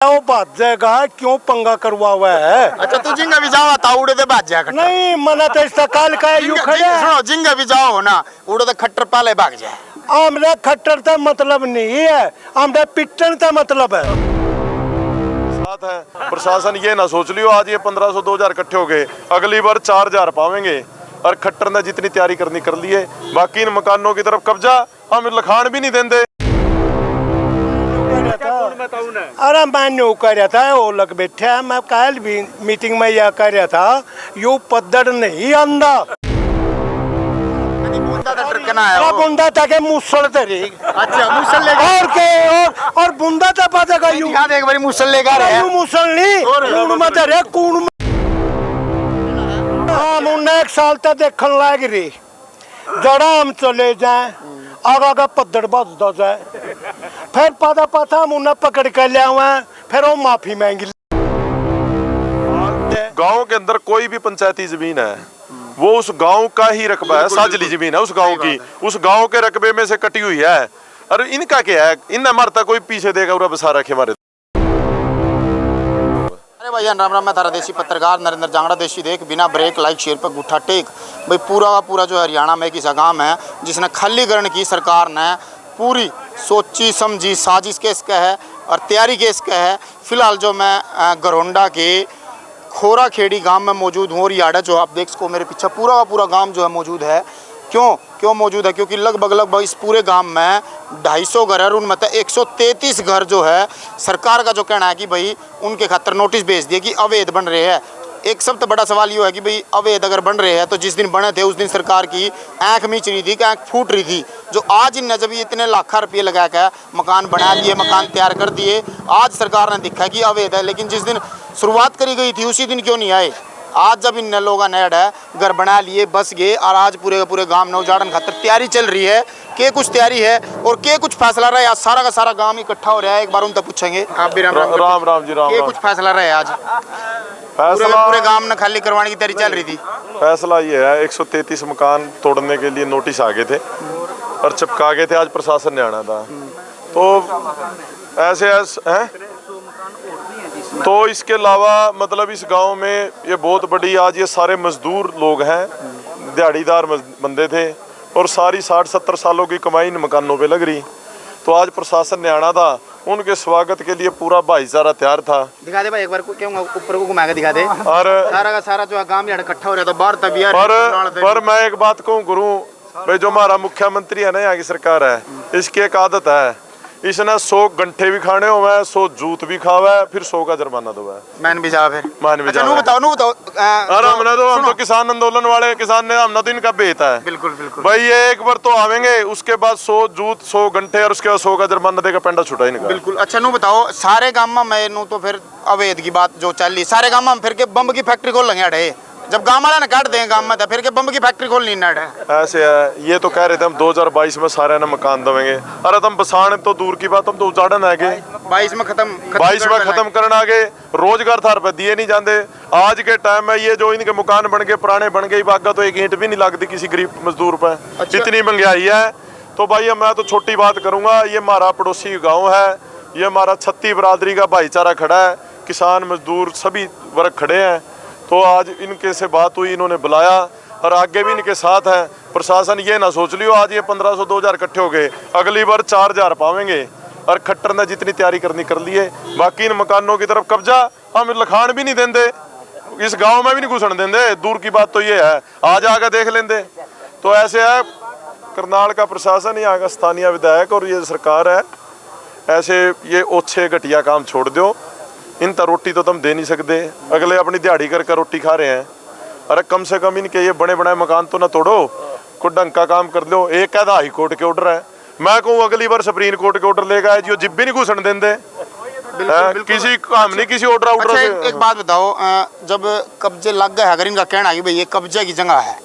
वो भाजेगा, क्यों पंगा करवा हुआ है? अच्छा तू जिंगा भी जाओ था उड़े दे भाज जा नहीं मना तो इसका काल का यू खड़ा सुनो जिंगा भी जाओ ना उड़े दे खट्टर पहले भाग जाए। हमने खट्टर का मतलब नहीं है, हमने पिटन का मतलब है। साथ है प्रशासन ये ना सोच लियो आज ये 1500 2000 इकट्ठे हो गए, अगली बार 4000 पावेंगे। और खट्टर ने जितनी तैयारी करनी कर ली है, बाकी इन मकानों की तरफ कब्जा हम लखान भी नहीं देंगे। अरे मैं न्यू कर रहा था, वो लग बैठा, मैं कल भी मीटिंग में यह कर रहा था, यू पद्दड़ नहीं आंदा बुंदा था के मुसल तेरी। अच्छा मुसल ले और के और बुंदा था पता का यू दिखा दे एक बारी मुसल लेकर है। यू मुसल नहीं कून में तेरे कून में हम उन्हें एक साल तक देखने लग रही जड़ा हम चले जाए आगा पद्दड़ बजदा जाए, फिर पता हम उन्हें पकड़ कर लिया हुआ, फिर वो माफी मांगी। गांव के अंदर कोई भी पंचायती जमीन है वो उस गांव का ही रकबा है, साझली जमीन है उस गांव की, उस गांव के रकबे में से कटी हुई है। और इनका क्या है, इनने मरता कोई पीछे देगा उरा बसा रखे हमारे। अरे भाई राम राम, मैं थारा देसी पत्रकार नरेंद्र जांगड़ा देसी देख बिना ब्रेक लाइक शेयर पर गुठा टेक। भाई पूरा का पूरा जो हरियाणा में एक ऐसा गाँव है जिसने खलीकरण की सरकार ने पूरी सोची समझी साजिश के इसका है और तैयारी के इसका है। फिलहाल जो मैं गरोंडा के खोरा खेड़ी गांव में मौजूद हूँ और याडा जो आप देख सको मेरे पीछे पूरा का पूरा गांव जो है मौजूद है। क्यों मौजूद है? क्योंकि लगभग इस पूरे गांव में 250 घर है, उनमें 133 घर जो है सरकार का जो कहना है कि भाई उनके खातर नोटिस भेज दिए कि अवैध बन रहे हैं। एक सबसे बड़ा सवाल ये है कि भाई अवैध अगर बन रहे हैं तो जिस दिन बने थे उस दिन सरकार की आँख मीच रही थी कि आँख फूट रही थी। जो आज इन जब ये इतने लाखों रुपये लगा कर मकान बना दिए, मकान तैयार कर दिए, आज सरकार ने दिखा कि अवैध है, लेकिन जिस दिन शुरुआत करी गई थी उसी दिन क्यों नहीं आए? आज जब इन लोगों ने घर बना लिए, बस गए और आज पूरे का पूरे गांव में उजाड़न खातर तैयारी चल रही है। के कुछ तैयारी है और के कुछ फैसला रहा है? आज सारा का सारा गांव इकट्ठा हो रहा है, एक बार उनसे पूछेंगे। आप भी राम जी राम। के कुछ फैसला रहा है आज? फैसला पूरे गांव में खाली करवाने की तैयारी चल रही थी। फैसला ये है 133 मकान तोड़ने के लिए नोटिस आ गए थे और चिपका गए थे, आज प्रशासन ने आना था। तो ऐसे हैं तो इसके अलावा मतलब इस गांव में ये बहुत बड़ी आज ये सारे मजदूर लोग हैं, दिहाड़ीदार बंदे थे और सारी 60-70 सालों की कमाई इन मकानों पे लग रही। तो आज प्रशासन ने आना था, उनके स्वागत के लिए पूरा भाईचारा तैयार था। दिखा दे भाई एक बार क्यों ऊपर को घुमा के दिखा दे। और सारा का सारा जो है गांव इकट्ठा हो रहा था बाहर तभी पर मैं एक बात कहूँ गुरु भाई, जो हमारा मुख्यमंत्री है ना यहाँ की सरकार है, इसकी एक आदत है, इसने 100 घंटे भी खाने हुए हैं, 100 जूत भी खावा है, फिर 100 का जुर्माना दो है। मैंने भी जा फिर मान भी जा। बताओ अरे हमने तो हम तो किसान आंदोलन वाले किसान ने हमने तो इनका बेता है। बिल्कुल बिल्कुल भाई ये एक बार तो आवेंगे, उसके बाद 100 जूत 100 घंटे और उसके बाद 100 का जुर्माना देकर पेंडा छुटा इनका। बिल्कुल। अच्छा नू बताओ सारे गाँव में मैं तो फिर अवैध की बात जो चल रही सारे गाँव में फिर के बम की फैक्ट्री खोल लेंगे अड़े, जब गाँव वाले ने काट देंगे गाँव में फिर के बम की फैक्ट्री खोलनी है। ऐसे है, ये तो कह रहे थे हम 2022 में सारे ना मकान देंगे। अरे तुम बसाने तो दूर की बात, हम तो उजाड़न आ गए 22 में खत्म करने आ गए। रोजगार थार पे दिए नहीं जाते। आज के टाइम में ये जो इनके मकान बन गए पुराने बन गए, बागा तो एक ईंट भी नहीं लगती किसी गरीब मजदूर पे। अच्छा। इतनी महंगाई है। तो भाई मैं तो छोटी बात करूंगा, ये हमारा पड़ोसी गाँव है, ये हमारा छत्ती बरादरी का भाईचारा खड़ा है, किसान मजदूर सभी वर्ग खड़े हैं। तो आज इनके से बात हुई, इन्होंने बुलाया और आगे भी इनके साथ है। प्रशासन ये ना सोच लियो आज ये 1500 2000 इकट्ठे हो गए, अगली बार 4000 पावेंगे। और खट्टर ने जितनी तैयारी करनी कर ली है, बाकी इन मकानों की तरफ कब्जा हम लखान भी नहीं देंगे, इस गांव में भी नहीं घुसन देंगे। दूर की बात तो ये है, आज आगे देख लेंगे। तो ऐसे है करनाल का प्रशासन, यहाँ का स्थानीय विधायक और ये सरकार है, ऐसे ये ओछे घटिया काम छोड़ दो। इन तो रोटी तो तुम दे नहीं सकते, अगले अपनी दिहाड़ी करके रोटी खा रहे हैं। अरे कम से कम इनके ये बड़े बड़े मकान तो ना तोड़ो, कोई ढंग का काम कर लो। एक कहता हाई कोर्ट के ऑर्डर है, मैं कहूँ अगली बार सुप्रीम कोर्ट के ऑर्डर लेगा जो जिब भी नहीं घुसन देंगे किसी काम नहीं, किसी ऑर्डर अच्छा, एक बात बताओ, जब कब्जे लग गए अगर इनका कहना है भाई ये कब्जे की जगह है,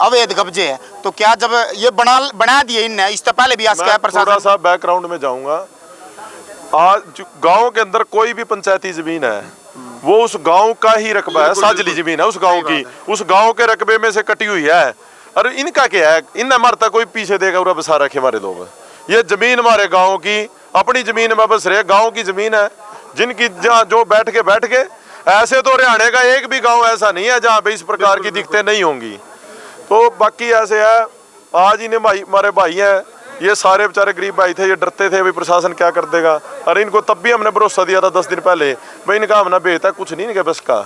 अवैध कब्जे है, तो क्या जब ये बना दिए इनने, इससे पहले भी आज क्या प्रशासन? थोड़ा सा बैकग्राउंड में जाऊंगा। आज गांव के अंदर कोई भी पंचायती जमीन है वो उस गांव का ही रकबा है, साझली जमीन है उस गांव की, उस गांव के रकबे में से कटी हुई है। अरे इनका क्या है, इनने मरता कोई पीछे देगा उरा बसा रखे हमारे लोग। ये जमीन हमारे गांव की अपनी जमीन में बस रहे, गांव की जमीन है, जिनकी जहाँ जो बैठ के ऐसे तो हरियाणा का एक भी गांव ऐसा नहीं है जहाँ पे इस प्रकार की दिक्कतें नहीं होंगी। तो बाकी ऐसे है, आज इन्हें भाई हमारे भाई हैं, ये सारे बेचारे गरीब भाई थे, ये डरते थे भाई प्रशासन क्या कर देगा। अरे इनको तब भी हमने भरोसा दिया था 10 दिन पहले, भाई इनका हमने भेजता कुछ नहीं इनके बस का,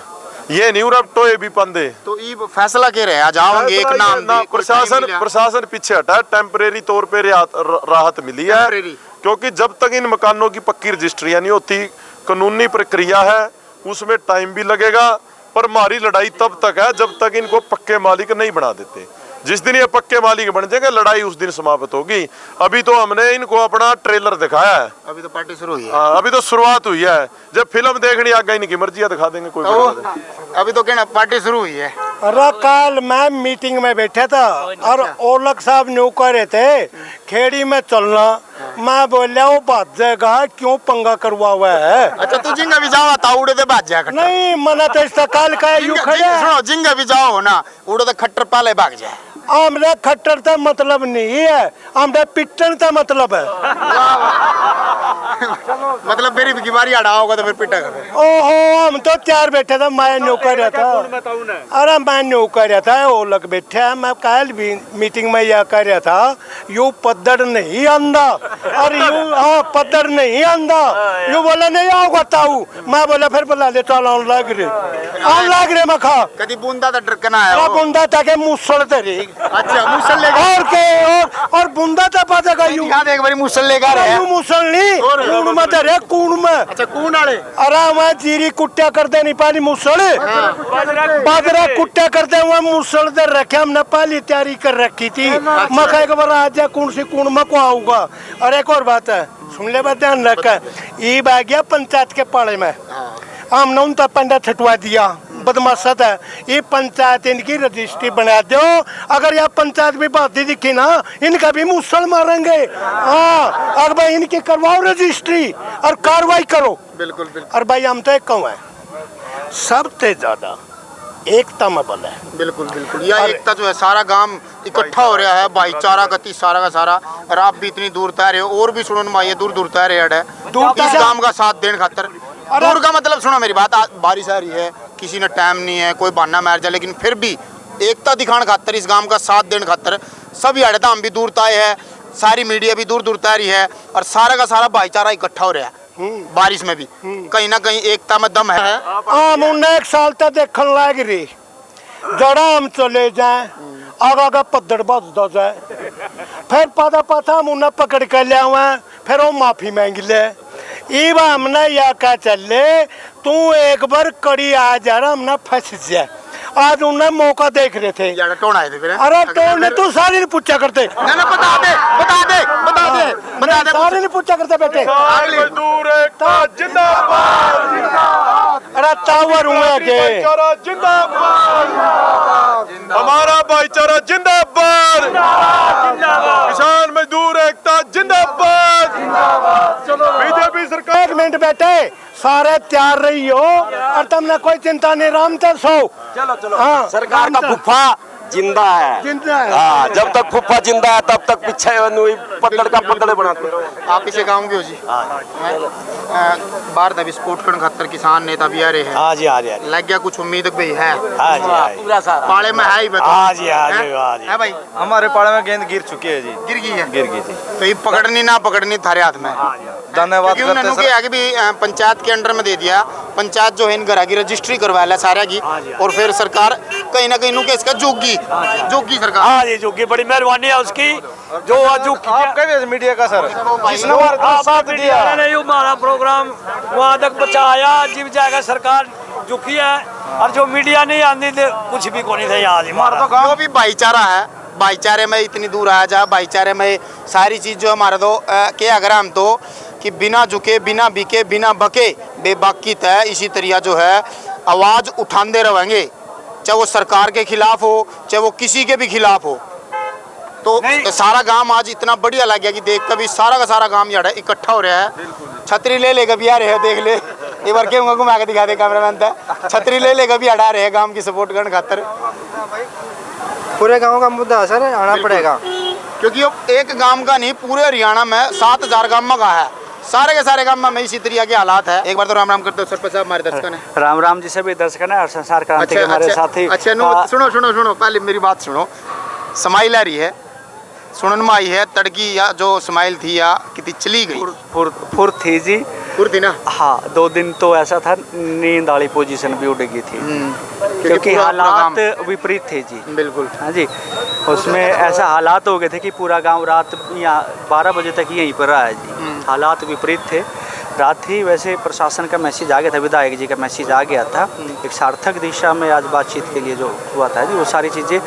ये नहीं उरा टोए भी पंदे। तो ये फैसला के रहे आज आओगे एक नाम ना प्रशासन पीछे हटा, टेम्परेरी तौर पे राहत मिली है, क्योंकि जब तक इन मकानों की पक्की रजिस्ट्रियां नहीं होती, कानूनी प्रक्रिया है, उसमें टाइम भी लगेगा। पर हमारी लड़ाई तब तक है जब तक इनको पक्के मालिक नहीं बना देते। जिस दिन ये पक्के मालिक बन जाएंगे, लड़ाई उस दिन समाप्त होगी। अभी तो हमने इनको अपना ट्रेलर दिखाया है, अभी तो पार्टी शुरू हुई है। हाँ, अभी तो शुरुआत हुई है। जब फिल्म देखनी आ गई, इनकी मर्जी है, दिखा देंगे कोई अभी तो कहना पार्टी शुरू हुई है। अरे कल मैं मीटिंग में बैठा था और ओलक साहब न्यू कह रहे थे खेड़ी में चलना, मैं बोलिया वो भाग जाएगा, क्यों पंगा करवा हुआ है। अच्छा तू जिंगा भी जाओ था उड़े तो भाग जाएगा। नहीं मना तो इसका काल का यू खड़े सुनो, जिंगा भी जाओ हो ना, उड़े तो खट्टर पाले भाग जाए। हमने खट्टर का मतलब नहीं है, हमने पिटन का मतलब है। मतलब मेरी की बारी अड़ा होगा तो फिर पिटा कर। ओहो हम तो तैयार बैठे था, मैं न्यू कर रहा था। अरे मैं न्यू कर रहा था, वो लोग बैठे हैं, मैं कल भी मीटिंग में यह कर रहा था, यू पद्दड़ नहीं आंदा और यू हाँ पद्दड़ नहीं आंदा, यू बोला नहीं आओगा ताऊ, मैं बोला फिर बुला ले चल आन लग रहे मैं खा कभी बूंदा तो डरकना है बूंदा ताकि मुसल तेरी। अच्छा मुसल ले और के और बूंदा तो पता का यू दिखा दे एक बारी मुसल लेकर है। यू मुसल नहीं कूण में तेरे कूण में। अच्छा कूण वाले। अरे मैं जीरी कुट्टिया करते नहीं पानी मुसल बाजरा कुट्टिया करते हुए मुसल दे रखे, हमने पहली तैयारी कर रखी थी। मैं कह एक बार आज कौन सी कूण में को आऊंगा। और एक और बात है, सुन ले बात ध्यान रख, ये आ गया पंचायत के पाड़े में, हमने उन तक पंडा छटवा दिया, बदमाशत है। ये पंचायत इनकी रजिस्ट्री बना दो, अगर यह पंचायत भी बात दिखी ना, इनका भी मुसल मारेंगे। हाँ और भाई इनकी करवाओ रजिस्ट्री और कार्रवाई करो। बिल्कुल बिल्कुल। और भाई हम तो एक कहूँ है, सबसे ज्यादा एकता में बल है। बिल्कुल बिल्कुल, यह एकता जो है, सारा गांव इकट्ठा हो रहा है, भाईचारा गति सारा का सारा। और आप भी इतनी दूर तय रहे हो, और भी सुनो भाई दूर दूर तय रहे है इस गांव का साथ देने खातर। दूर का मतलब सुनो मेरी बात, बारिश आ रही है, किसी ने टाइम नहीं है, कोई बहाना मार जाए, लेकिन फिर भी एकता दिखाने खातर, इस गांव का साथ देने खातर सभी आड़े था, हम भी दूर तय है, सारी मीडिया भी दूर दूर तय रही है, और सारा का सारा भाईचारा इकट्ठा हो रहा है। बारिश में भी कहीं ना कहीं एकता में दम है। आम उन्हें एक साल तक देखने लग रही, जड़ा हम चले जाए आगा पद्दड़ बजदा जाए, फिर पता हम उन्हें पकड़ कर लिया हुआ, फिर वो माफी मांग ले। इब हमने या कहा चले तू एक बार कड़ी आ जा रहा, हमने फंस जाए। आज उन्हें मौका देख रहे थे, टोन आए थे फिर। अरे टोन ने तू सारी नहीं पूछा करते, ना बता दे बता दे बता दे बता दे, सारे नहीं पूछा करते बेटे। मजदूर एकता जिंदाबाद, अरे टावर हुए के जिंदाबाद, हमारा भाईचारा जिंदाबाद, किसान मजदूर एकता जिंदाबाद। बीजेपी सरकार। एक मिनट बेटे, सारे तैयार रही हो और तुमने कोई चिंता नहीं, राम तो सो। चलो हाँ, सरकार का फुफ्फा जिंदा है, जिंदा है। हाँ, जब तक फुफ्फा जिंदा है तब तग पीछे पत्थर का पत्थर बनाते हैं। आप इसे गाँव के हो जी। बाहर दा विस्फोट करने खातर किसान नेता भी आ रहे हैं। हाँ जी हाँ जी लग गया कुछ उम्मीद भी है। हाँ जी हाँ जी, पूरा सारा पाले में है ही बताओ। हाँ जी हाँ जी हाँ जी। है भाई, हमारे पाड़े में गेंद गिर चुकी है जी, गिर गई है। गिर गई थी। तो ये पकड़नी ना पकड़नी थारे हाथ में। धन्यवाद क्योंकि उन्होंने करते के आगे भी पंचायत के अंडर में दे दिया, पंचायत जो है इन घर की रजिस्ट्री करवा ला सारे की, और फिर सरकार कहीं ना कहीं नुके इसका जोगी सरकार। हाँ जी जोगी, बड़ी मेहरबानी है उसकी जो आज आपका मीडिया का सर जिसने हमारा साथ दिया। हमारा प्रोग्राम वहाँ तक पहुँचाया, जीव जाएगा सरकार झुकी है, और जो मीडिया नहीं आती तो कुछ भी को नहीं था याद। हमारा तो जो भी भाईचारा है, भाईचारे में इतनी दूर आया जा, भाईचारे में सारी चीज़ जो हमारा तो के अगर हम तो कि बिना झुके बिना बिके बिना बके बेबाकी तय इसी तरह जो है आवाज़ उठाते रहेंगे, चाहे वो सरकार के खिलाफ हो चाहे वो किसी के भी खिलाफ हो। तो सारा गांव आज इतना बढ़िया लग गया कि देख कर भी सारा का सारा गांव यार इकट्ठा हो रहा है। छतरी ले लेकर भी आ रहे हैं, देख ले एक बार क्यों घुमा के दिखा दे कैमरामैन था, छतरी ले लेकर भी हटा रहे हैं गांव की सपोर्ट करने खातर। पूरे गांव का मुद्दा है सर, आना पड़ेगा, क्योंकि अब एक गांव का नहीं पूरे हरियाणा में 7000 गांव का है, सारे के सारे काम में इसी तरीके के हालात है। एक बार तो राम राम करते हो सरपंच साहब हमारे दर्शक ने। राम राम जी सभी दर्शक ने और संसार क्रांति के हमारे साथी। अच्छा सुनो सुनो सुनो, पहले मेरी बात सुनो। स्माइल आ रही है, सुनन में आई है तड़की, या जो स्माइल थी या कितनी चली गई? फुर थी जी, फुर थी ना। हाँ 2 दिन तो ऐसा था, नींद वाली पोजीशन भी उड़ गई थी क्योंकि हालात विपरीत थे जी। बिल्कुल हाँ जी, उसमें ऐसा हालात हो गए थे कि पूरा गांव रात यहाँ 12 बजे तक यहीं पर रहा है जी। हालात विपरीत थे। रात ही वैसे प्रशासन का मैसेज आ गया था, विधायक जी का मैसेज आ गया था एक सार्थक दिशा में आज बातचीत के लिए जो हुआ था जी, वो सारी चीज़ें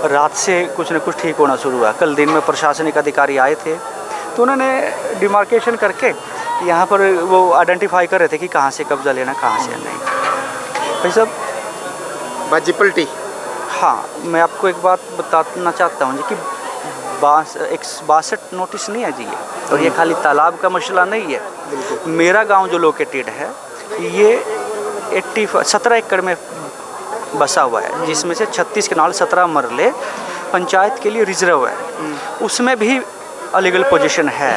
रात से कुछ न कुछ ठीक होना शुरू हुआ। कल दिन में प्रशासनिक अधिकारी आए थे तो उन्होंने डिमार्केशन करके यहाँ पर वो आइडेंटिफाई कर रहे थे कि कहाँ से कब्जा लेना, कहाँ से नहीं। भाई साहब बाजी पलटी। हाँ, मैं आपको एक बात बताना चाहता हूँ जी कि 62 नोटिस नहीं है जी ये, और ये खाली तालाब का मसला नहीं है। मेरा गांव जो लोकेटेड है ये 17 एकड़ में बसा हुआ है, जिसमें से 36 कनाल 17 मरले पंचायत के लिए रिजर्व है, उसमें भी अलीगल पोजीशन है।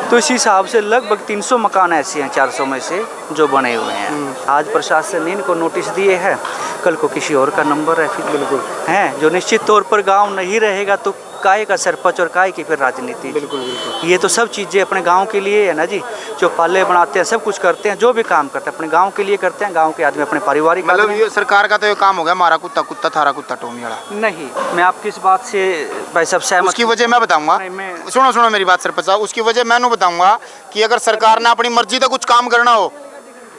तो इस हिसाब से लगभग 300 मकान ऐसे हैं 400 में से जो बने हुए हैं। आज प्रशासन ने इनको नोटिस दिए हैं, कल को किसी और का नंबर है फिर बिल्कुल हैं जो निश्चित तौर पर गांव नहीं रहेगा तो काय का सरपंच और काय की फिर राजनीति। बिल्कुल बिल्कुल। ये तो सब चीज़ें अपने गांव के लिए है ना जी, जो पाले बनाते हैं, सब कुछ करते हैं, जो भी काम करते हैं अपने गांव के लिए करते हैं। गांव के आदमी अपने पारिवारिक, मतलब ये सरकार का तो ये काम हो गया, हमारा कुत्ता कुत्ता थारा कुत्ता टोमी वाला। नहीं, मैं आपकी इस बात से भाई साहब सहमत। उसकी वजह मैं बताऊंगा, मैं सुनो सुनो मेरी बात सरपंच साहब, उसकी वजह मैं बताऊंगा कि अगर सरकार ने अपनी मर्जी से कुछ काम करना हो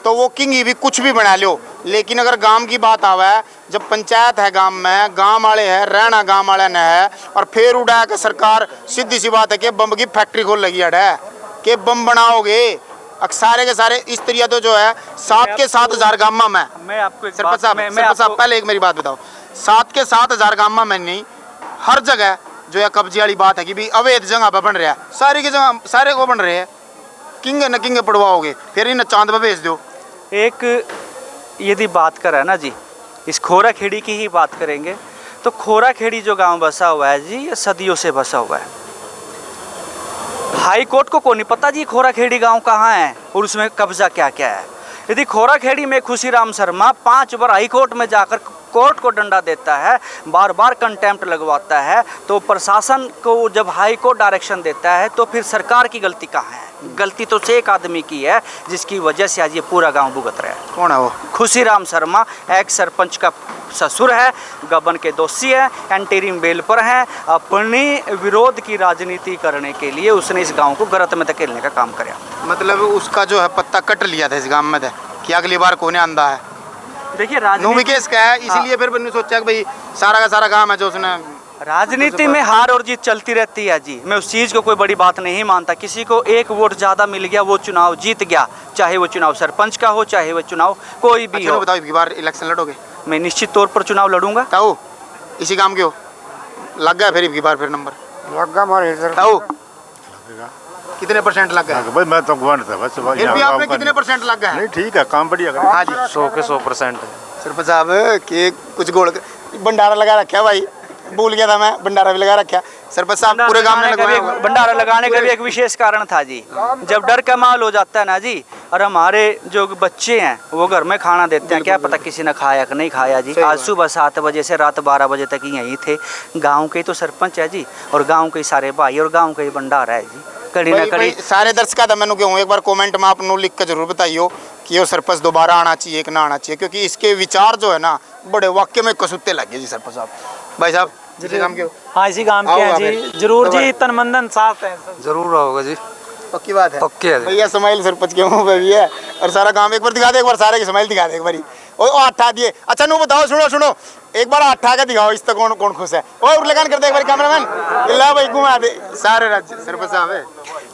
तो वो किंग ही भी कुछ भी बना लो, लेकिन अगर गांव की बात आवे, जब पंचायत है गांव में, गांव वाले है, रहना गांव वाले ने है, और फिर उड़ा के सरकार, सीधी सी बात है कि बम की फैक्ट्री खोल लगी है कि बम बनाओगे सारे के सारे इस तरीके तो जो है 7 के 7,000 गाँव में। मैं आपको एक सरपंच बात साहब पहले एक मेरी बात बताओ, 7 के 7,000 गाँव में नहीं, हर जगह जो है कब्जे वाली बात है कि भी अवैध जगह पर बन रहा है, सारी की जगह सारे को बन रहे हैं, किंग न किंग पड़वाओगे फिर इन चांद पर भेज दो। एक यदि बात करें ना जी, इस खोरा खेड़ी की ही बात करेंगे तो खोरा खेड़ी जो गांव बसा हुआ है जी, ये सदियों से बसा हुआ है। हाई कोर्ट को नहीं पता जी खोरा खेड़ी गांव कहाँ है और उसमें कब्जा क्या क्या है। यदि खोरा खेड़ी में खुशीराम शर्मा 5 बार हाई कोर्ट में जाकर कोर्ट को डंडा देता है, बार बार कंटेम्प्ट लगवाता है, तो प्रशासन को जब हाई कोर्ट डायरेक्शन देता है तो फिर सरकार की गलती कहाँ है? गलती तो एक आदमी की है जिसकी वजह से आज ये पूरा गांव भुगत रहा है। कौन है वो? खुशीराम शर्मा, एक्स सरपंच का ससुर है, गबन के दोषी है, एंटीरिम बेल पर है। अपनी विरोध की राजनीति करने के लिए उसने इस गांव को गलत में धकेलने का काम किया। मतलब उसका जो है पत्ता कट लिया था इस गांव में कि अगली बार कौन आंदा है। देखिए केस का है, इसीलिए फिर मैंने सोचा कि भाई सारा का सारा काम है जो उसने। राजनीति में हार और जीत चलती रहती है जी, मैं उस चीज़ को कोई बड़ी बात नहीं मानता। किसी को 1 वोट ज़्यादा मिल गया, वो चुनाव जीत गया, चाहे वो चुनाव सरपंच का हो, चाहे वो चुनाव कोई भी हो। बताओ, इस बार इलेक्शन लड़ोगे? मैं निश्चित तौर पर चुनाव लड़ूंगा। ताऊ इसी काम के हो, लग गया फिर बार फिर नंबर लग गया हमारे इधर। ताऊ कितने % लग गया? भाई मैं तो गवर्नमेंट था बस। फिर भी आपने कितने % लग गया? नहीं ठीक है, काम बढ़िया। हाँ जी 100 के 100%। सरपंच साहब के कुछ गोल भंडारा लगा रखा है भाई, भूल गया था मैं, भंडारा भी लगा रखा है। सरपंच साहब पूरे गांव में लगवाया हुआ है। भंडारा लगाने का भी एक विशेष कारण था जी। जब डर का माहौल हो जाता है ना जी, और हमारे जो बच्चे हैं वो घर में खाना देते हैं, क्या पता किसी ने खाया कि नहीं खाया जी। आज सुबह 7 बजे से रात 12 बजे तक यहीं थे। गांव के तो सरपंच है जी, और गांव के सारे भाई, और गांव का ही भंडारा है जी। कड़ी ना कड़ी सारे दर्शकों का मैंने कहूँ, एक बार कमेंट में आप लिख कर जरूर बताइयो कि ये सरपंच दोबारा आना चाहिए कि ना आना चाहिए, क्योंकि इसके विचार जो है ना बड़े वाक्य में कसूते लगे जी। सरपंच साहब, भाई साहब इसी काम के हो? हाँ इसी काम के हैं जी, जरूर जी, तन मन धन साथ है। जरूर होगा जी, पक्की बात है। पक्के है भैया स्माइल सरपंच के मुंह पे भी है, और सारा काम एक बार दिखा दे, एक बार सारे की स्माइल दिखा दे एक बारी। ओ हटा दिए। अच्छा नु बताओ, सुनो सुनो, एक बार हटा के दिखाओ, इस तक कौन कौन खुश है। और लगान कर दे एक बार कैमरामैन, ला भाई घुमा दे सारे राज्य। सरपंच साहब है,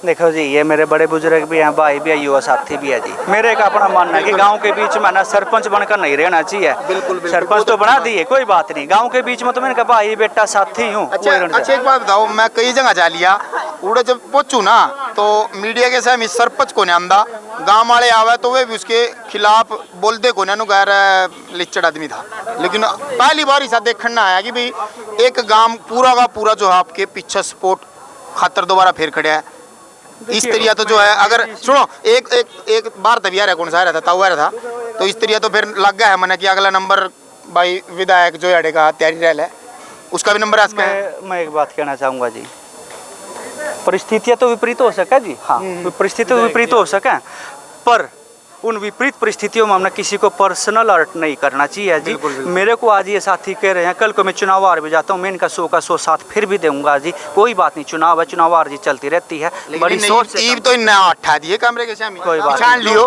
देखो जी, ये मेरे बड़े बुजुर्ग भी हैं, भाई भी है, युवा साथी भी है जी। मेरे का अपना मानना है कि गांव के बीच में ना सरपंच बनकर नहीं रहना चाहिए। बिल्कुल सरपंच तो बना दिए, कोई बात नहीं, गांव के बीच में तो मैंने कहा भाई बेटा साथी हूँ। अच्छा एक बात बताओ, मैं कई जगह जा लिया, उड़े जब पहुंचू ना तो मीडिया के सामने सरपंच को नहीं आंदा, गांव वाले आवे तो वे भी उसके खिलाफ बोलते को नहीं, कह रहा लिचड़ आदमी था। लेकिन पहली बार ऐसा देखना आया कि भाई एक गांव पूरा का पूरा जो है आपके पीछे सपोर्ट खातर दोबारा फिर खड़ा है। इस तरिया तो जो है अगर सुनो एक बार तभी आ रहा कौन सा आ रहा था ताऊ आ रहा था तो इस तरिया तो फिर लग गया है मैंने कि अगला नंबर भाई विधायक जो अड़ेगा तैयारी रह है उसका भी नंबर आज का है। मैं एक बात कहना चाहूँगा जी, परिस्थितियाँ तो विपरीत हो सके जी, हाँ परिस्थितियाँ तो विपरीत हो सके, पर उन विपरीत परिस्थितियों में हमने किसी को पर्सनल अर्ट नहीं करना चाहिए जी। मेरे को आज ये साथी कह रहे हैं कल को मैं चुनाव हार भी जाता हूँ, मैं इनका 100 का 100 साथ फिर भी दूंगा जी, कोई बात नहीं, चुनाव है, चुनाव हार जी चलती रहती है, बड़ी सोच से तो इन्हें 8 दिए कमरे के सामने कोई बात छान लियो।